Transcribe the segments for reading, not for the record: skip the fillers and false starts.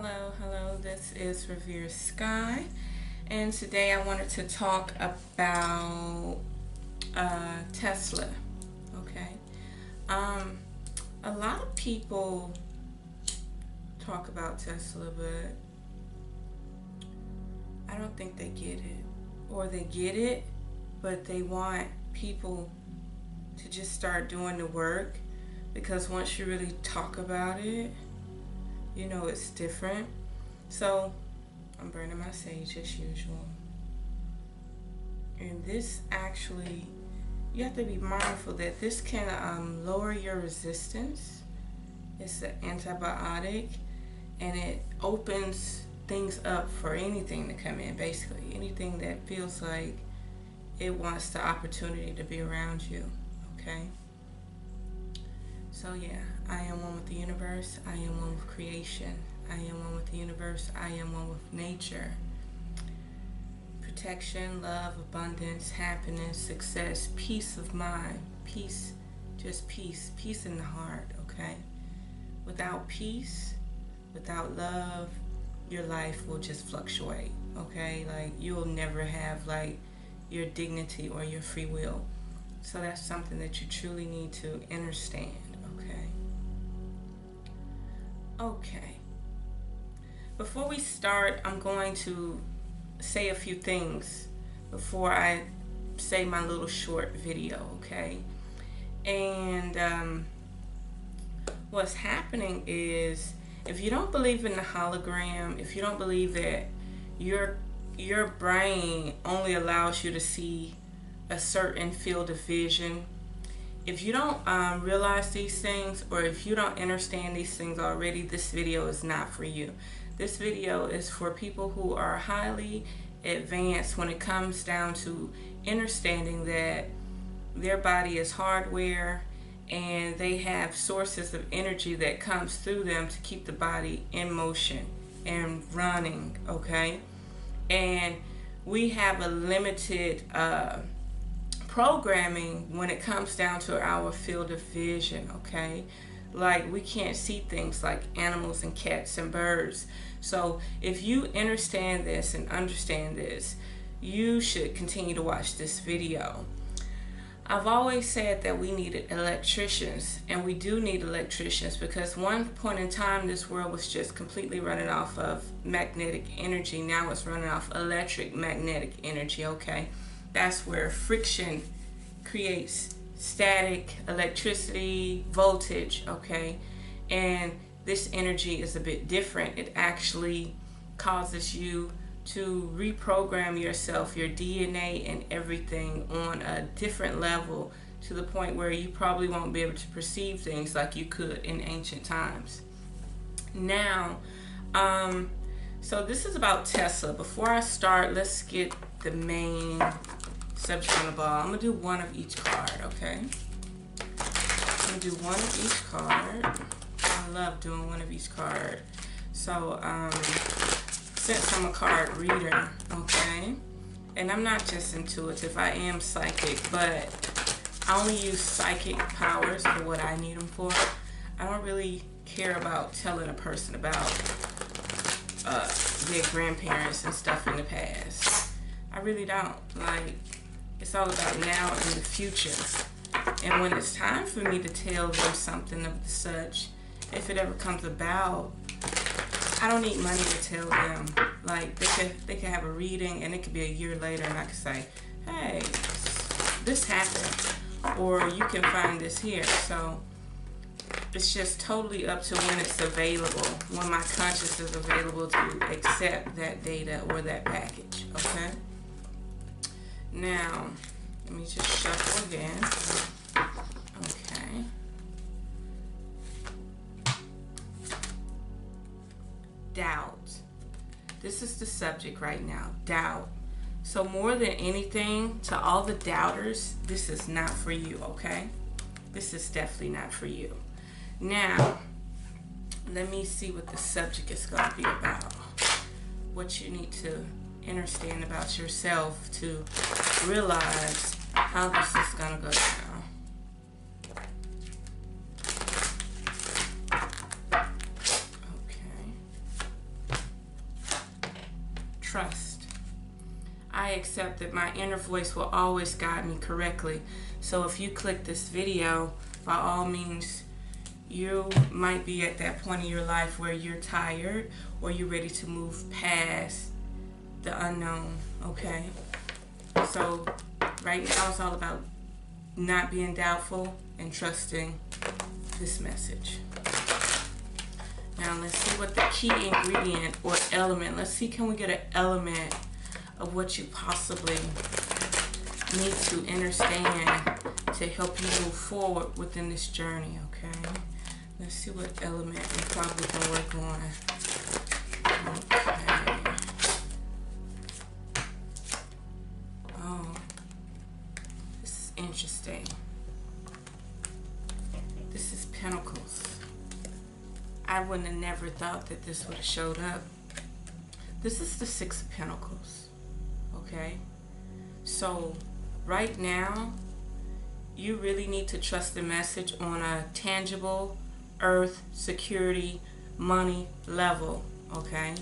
Hello, this is RevereSkye, and today I wanted to talk about Tesla. Okay. A lot of people talk about Tesla, but I don't think they get it. Or they get it, but they want people to just start doing the work, because once you really talk about it, you know it's different. So I'm burning my sage as usual. And this actually, you have to be mindful that this can lower your resistance. It's an antibiotic, and it opens things up for anything to come in, basically. Anything that feels like it wants the opportunity to be around you, okay? So yeah, I am one with the universe. I am one with creation. I am one with the universe. I am one with nature. Protection, love, abundance, happiness, success, peace of mind, peace, just peace, peace in the heart, okay? Without peace, without love, your life will just fluctuate, okay? Like, you'll never have like your dignity or your free will. So that's something that you truly need to understand. Okay. Before we start, I'm going to say a few things before I say my little short video, okay? And what's happening is, if you don't believe in the hologram, if you don't believe that your brain only allows you to see a certain field of vision, if you don't realize these things, or if you don't understand these things already, this video is not for you. This video is for people who are highly advanced when it comes down to understanding that their body is hardware, and they have sources of energy that comes through them to keep the body in motion and running, okay? And we have a limited programming when it comes down to our field of vision, okay? Like, we can't see things like animals and cats and birds. So if you understand this and understand this, you should continue to watch this video. I've always said that we needed electricians, and we do need electricians, because one point in time this world was just completely running off of magnetic energy. Now it's running off electric magnetic energy, okay? That's where friction creates static, electricity, voltage, okay? And this energy is a bit different. It actually causes you to reprogram yourself, your DNA and everything, on a different level, to the point where you probably won't be able to perceive things like you could in ancient times. Now, so this is about Tesla. Before I start, let's get the main subject on the ball. I'm gonna do one of each card, okay? I'm gonna do one of each card. I love doing one of each card. So, since I'm a card reader, okay, and I'm not just intuitive, I am psychic, but I only use psychic powers for what I need them for. I don't really care about telling a person about their grandparents and stuff in the past. I really don't. Like, it's all about now and the future. And when it's time for me to tell them something of the such, if it ever comes about, I don't need money to tell them. Like, they could have a reading, and it could be a year later, and I could say, hey, this happened, or you can find this here. So it's just totally up to when it's available, when my conscience is available to accept that data or that package, okay? Now, let me just shuffle again. Okay. Doubt. This is the subject right now, doubt. So more than anything, to all the doubters, this is not for you, okay? This is definitely not for you. Now, let me see what the subject is going to be about. What you need to understand about yourself to realize how this is going to go down. Okay. accept that my inner voice will always guide me correctly. So if you click this video, by all means, you might be at that point in your life where you're tired or you're ready to move past the unknown, okay? So right now it's all about not being doubtful and trusting this message. Now let's see what the key ingredient or element, let's see, can we get an element of what you possibly need to understand to help you move forward within this journey, okay? Let's see what element we probably can work on. Okay. Oh, this is interesting. This is Pentacles. I wouldn't have never thought that this would have showed up. This is the Six of Pentacles, okay? So right now, you really need to trust the message on a tangible, earth, security, money level, okay?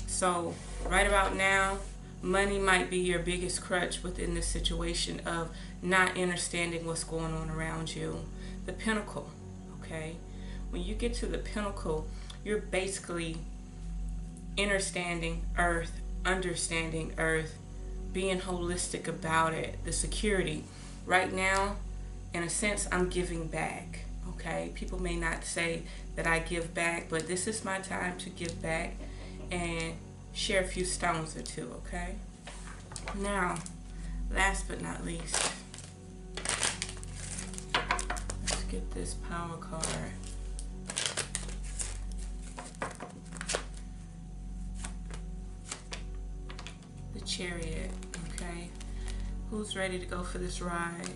So right about now, money might be your biggest crutch within this situation of not understanding what's going on around you. The Pentacle, okay? When you get to the Pentacle, you're basically understanding earth, being holistic about it, the security. Right now, in a sense, I'm giving back. Okay, people may not say that I give back, but this is my time to give back and share a few stones or two, okay? Now, last but not least, let's get this Power card. The Chariot, okay? Who's ready to go for this ride?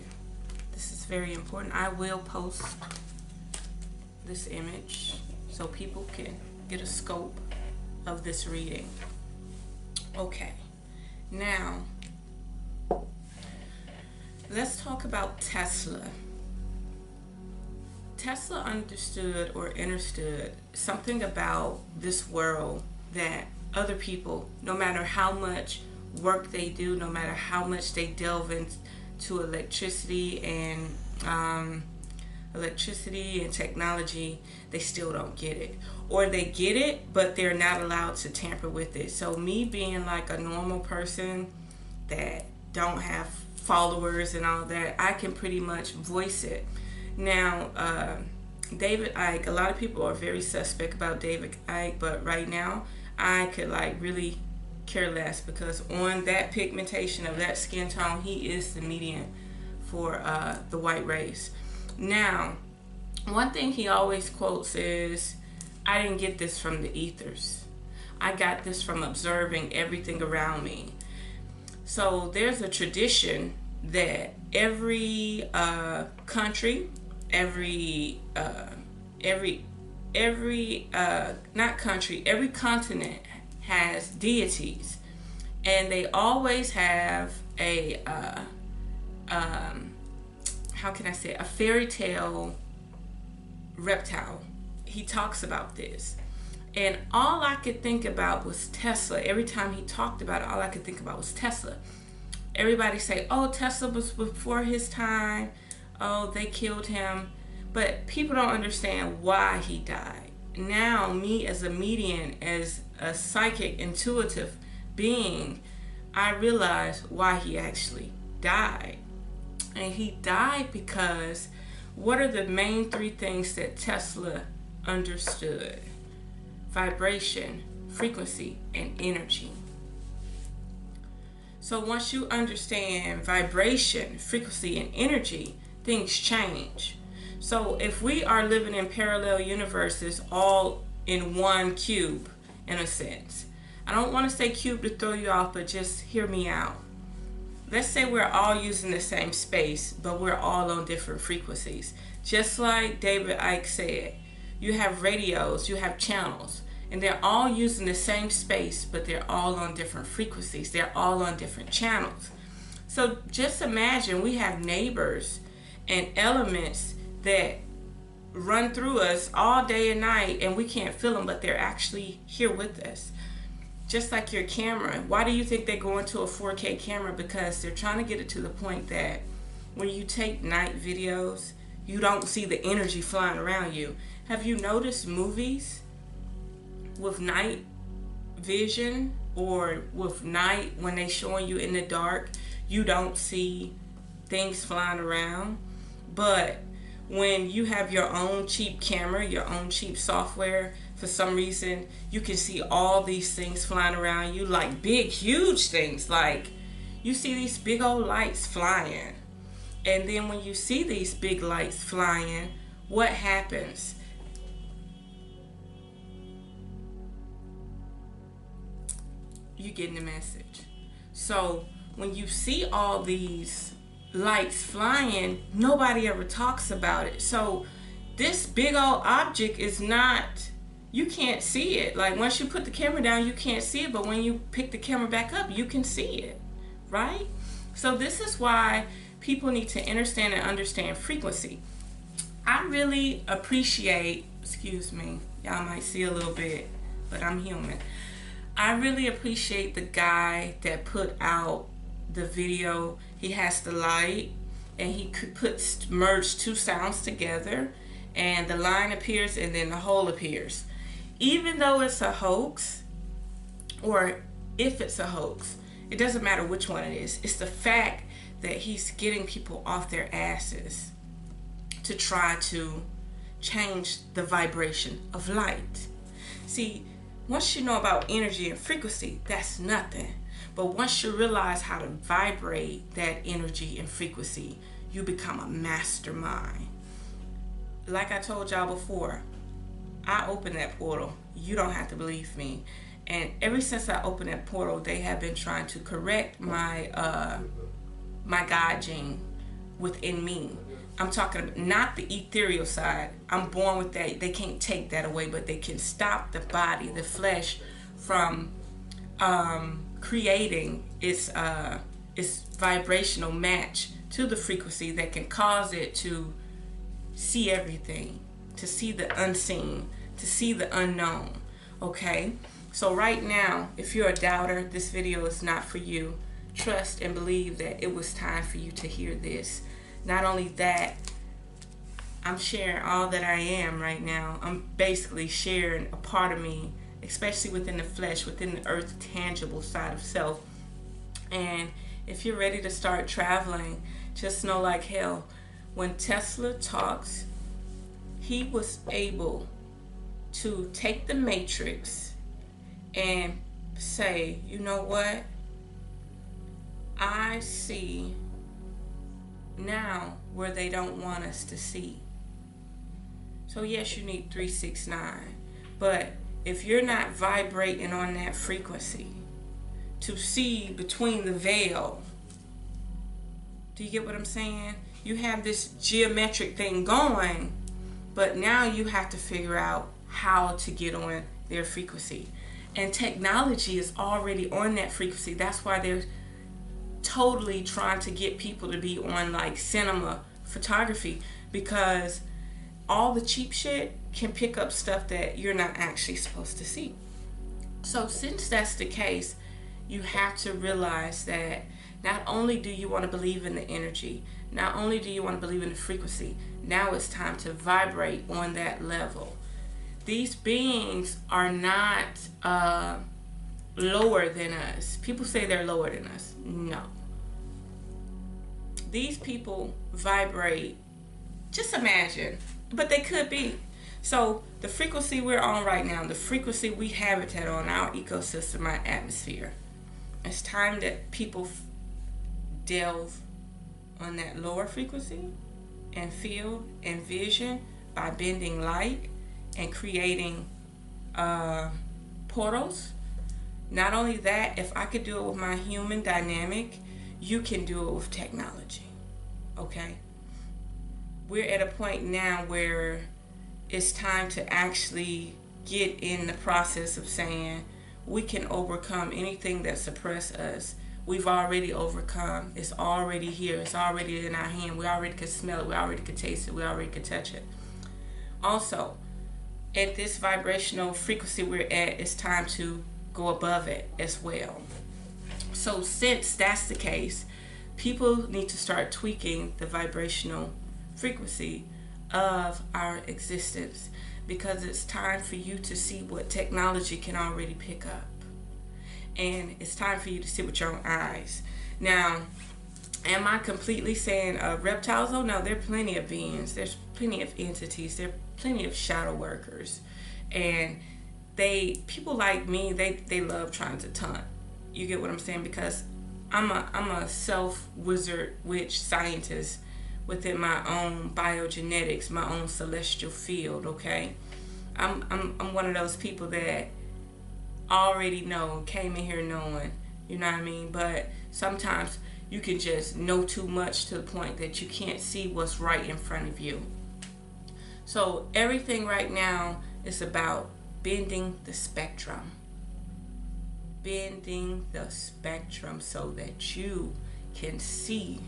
This is very important. I will post this image so people can get a scope of this reading. Okay, now let's talk about Tesla. Tesla understood or understood something about this world that other people, no matter how much work they do, no matter how much they delve into electricity and technology, they still don't get it, or they get it but they're not allowed to tamper with it. So me being like a normal person that don't have followers and all that, I can pretty much voice it. Now David Icke, a lot of people are very suspect about David Icke, but right now I could like really care less, because on that pigmentation of that skin tone, he is the median for the white race. Now, one thing he always quotes is, I didn't get this from the ethers. I got this from observing everything around me. So there's a tradition that every country, every continent has deities, and they always have a how can I say, a fairy tale reptile. He talks about this, and all I could think about was Tesla. Every time he talked about it, all I could think about was Tesla. Everybody say, oh, Tesla was before his time, oh, they killed him, but people don't understand why he died. Now, me as a medium, as a psychic, intuitive being, I realize why he actually died. And he died because what are the main three things that Tesla understood? Vibration, frequency, and energy. So once you understand vibration, frequency, and energy, things change. So if we are living in parallel universes all in one cube, in a sense, I don't want to say cube to throw you off, but just hear me out. Let's say we're all using the same space, but we're all on different frequencies. Just like David Icke said, you have radios, you have channels, and they're all using the same space, but they're all on different frequencies. They're all on different channels. So just imagine we have neighbors and elements that run through us all day and night, and we can't feel them, but they're actually here with us. Just like your camera. Why do you think they go into a 4K camera? Because they're trying to get it to the point that when you take night videos, you don't see the energy flying around you. Have you noticed movies with night vision, or with night, when they showing you in the dark, you don't see things flying around? But when you have your own cheap camera, your own cheap software, for some reason you can see all these things flying around you, like big huge things. Like you see these big old lights flying, and then when you see these big lights flying, what happens? You getting the message. So when you see all these lights flying, nobody ever talks about it. So this big old object is not, you can't see it. Like once you put the camera down, you can't see it, but when you pick the camera back up, you can see it, right? So this is why people need to understand and understand frequency. I really appreciate, excuse me, y'all might see a little bit, but I'm human. I really appreciate the guy that put out the video. He has the light, and he could merge two sounds together, and the line appears and then the hole appears. Even though it's a hoax, or if it's a hoax, it doesn't matter which one it is. It's the fact that he's getting people off their asses to try to change the vibration of light. See, once you know about energy and frequency, that's nothing. But once you realize how to vibrate that energy and frequency, you become a mastermind. Like I told y'all before, I opened that portal. You don't have to believe me. And ever since I opened that portal, they have been trying to correct my my God gene within me. I'm talking about not the ethereal side. I'm born with that. They can't take that away, but they can stop the body, the flesh, from creating its vibrational match to the frequency that can cause it to see everything, to see the unseen, to see the unknown. Okay, so right now, if you're a doubter, this video is not for you. Trust and believe that it was time for you to hear this. Not only that, I'm sharing all that I am right now. I'm basically sharing a part of me, especially within the flesh, within the earth tangible side of self. And if you're ready to start traveling, just know like hell, when Tesla talks, he was able to take the matrix and say, you know what? I see now where they don't want us to see. So yes, you need 369, but if you're not vibrating on that frequency to see between the veil, do you get what I'm saying? You have this geometric thing going, but now you have to figure out how to get on their frequency. And technology is already on that frequency. That's why they're totally trying to get people to be on like cinema photography, because all the cheap shit can pick up stuff that you're not actually supposed to see. So since that's the case, you have to realize that not only do you want to believe in the energy, not only do you want to believe in the frequency, now it's time to vibrate on that level. These beings are not lower than us. People say they're lower than us. No. These people vibrate, just imagine, but they could be. So the frequency we're on right now, the frequency we habitat on, our ecosystem, our atmosphere, it's time that people delve on that lower frequency and feel and vision by bending light and creating portals. Not only that, if I could do it with my human dynamic, you can do it with technology. Okay? We're at a point now where it's time to actually get in the process of saying we can overcome anything that suppresses us. We've already overcome. It's already here. It's already in our hand. We already can smell it. We already can taste it. We already can touch it. Also, at this vibrational frequency we're at, it's time to go above it as well. So since that's the case, people need to start tweaking the vibrational frequency of our existence, because it's time for you to see what technology can already pick up. And it's time for you to see with your own eyes. Now, am I completely saying reptiles? Oh no, there are plenty of beings. There's plenty of entities. There are plenty of shadow workers. And people like me, they love trying to taunt. You get what I'm saying? Because I'm a self-wizard witch scientist within my own biogenetics, my own celestial field, okay? I'm one of those people that already know, came in here knowing, you know what I mean? But sometimes you can just know too much to the point that you can't see what's right in front of you. So everything right now is about bending the spectrum. Bending the spectrum so that you can see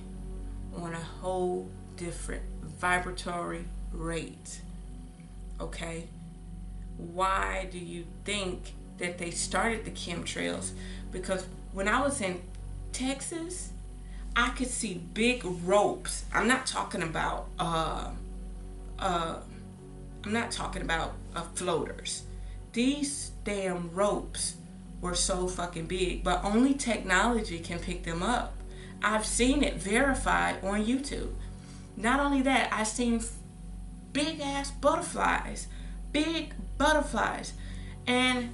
on a whole different vibratory rate. Okay? Why do you think that they started the chemtrails? Because when I was in Texas, I could see big ropes. I'm not talking about floaters. These damn ropes were so fucking big, but only technology can pick them up. I've seen it verified on YouTube. Not only that, I've seen big ass butterflies, big butterflies. And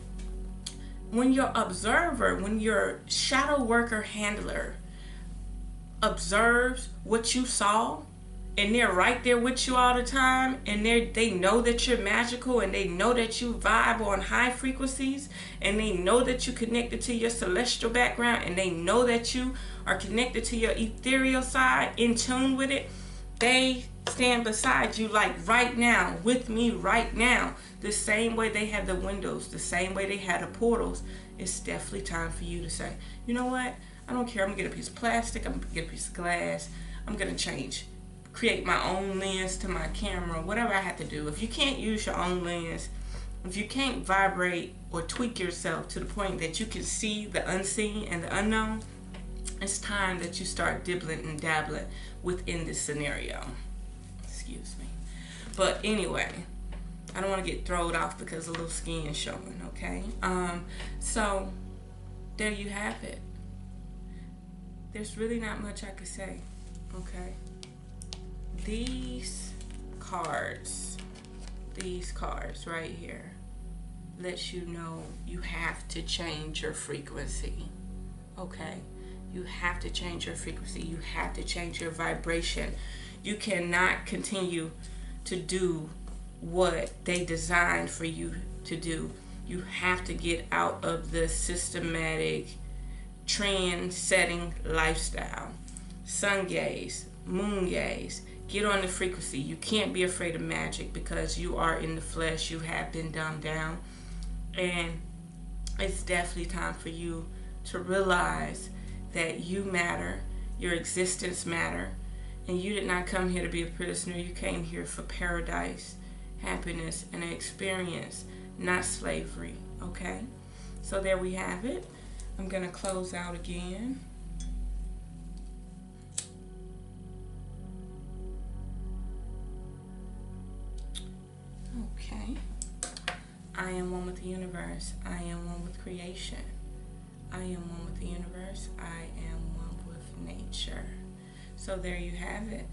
when your observer, when your shadow worker handler observes what you saw, and they're right there with you all the time, and they know that you're magical, and they know that you vibe on high frequencies, and they know that you're connected to your celestial background, and they know that you are connected to your ethereal side, in tune with it. They stand beside you, like right now, with me right now. The same way they had the windows, the same way they had the portals. It's definitely time for you to say, you know what? I don't care. I'm gonna get a piece of plastic. I'm gonna get a piece of glass. I'm gonna create my own lens to my camera, whatever I have to do. If you can't use your own lens, if you can't vibrate or tweak yourself to the point that you can see the unseen and the unknown, it's time that you start dibbling and dabbling within this scenario. Excuse me. But anyway, I don't want to get thrown off because a little skin is showing, okay? So there you have it. There's really not much I could say, okay? These cards right here let you know you have to change your frequency, okay? You have to change your frequency. You have to change your vibration. You cannot continue to do what they designed for you to do. You have to get out of the systematic trend-setting lifestyle. Sun gaze, moon gaze. Get on the frequency. You can't be afraid of magic because you are in the flesh. You have been dumbed down. And it's definitely time for you to realize that you matter. Your existence matter. And you did not come here to be a prisoner. You came here for paradise, happiness, and an experience, not slavery. Okay? So there we have it. I'm going to close out again. Okay. I am one with the universe. I am one with creation. I am one with the universe. I am one with nature. So there you have it.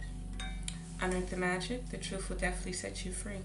Unearth the magic. The truth will definitely set you free.